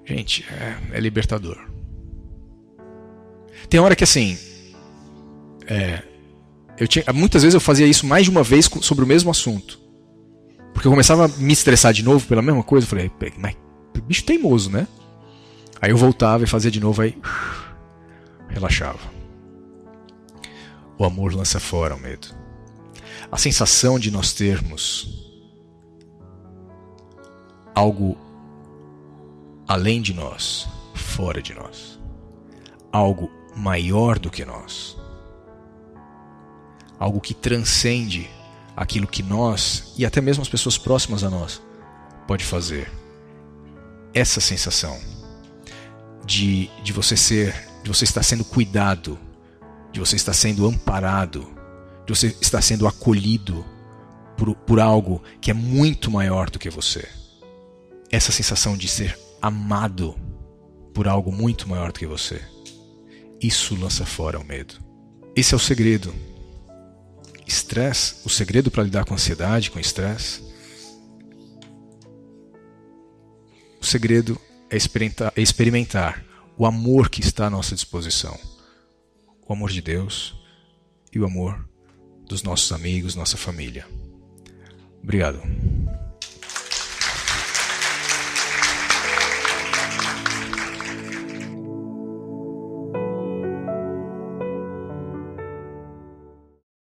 Gente, é libertador. Tem hora que assim... muitas vezes eu fazia isso mais de uma vez sobre o mesmo assunto. Porque eu começava a me estressar de novo pela mesma coisa. Eu falei, mas bicho teimoso, né? Aí eu voltava e fazia de novo, aí relaxava. O amor lança fora o medo. A sensação de nós termos algo além de nós, fora de nós. Algo maior do que nós. Algo que transcende aquilo que nós, e até mesmo as pessoas próximas a nós, pode fazer. Essa sensação de você estar sendo cuidado, de você estar sendo amparado, de você estar sendo acolhido por algo que é muito maior do que você. Essa sensação de ser amado por algo muito maior do que você. Isso lança fora o medo. Esse é o segredo. Estresse, o segredo para lidar com ansiedade, com estresse. O segredo é experimentar o amor que está à nossa disposição. O amor de Deus e o amor dos nossos amigos, nossa família. Obrigado.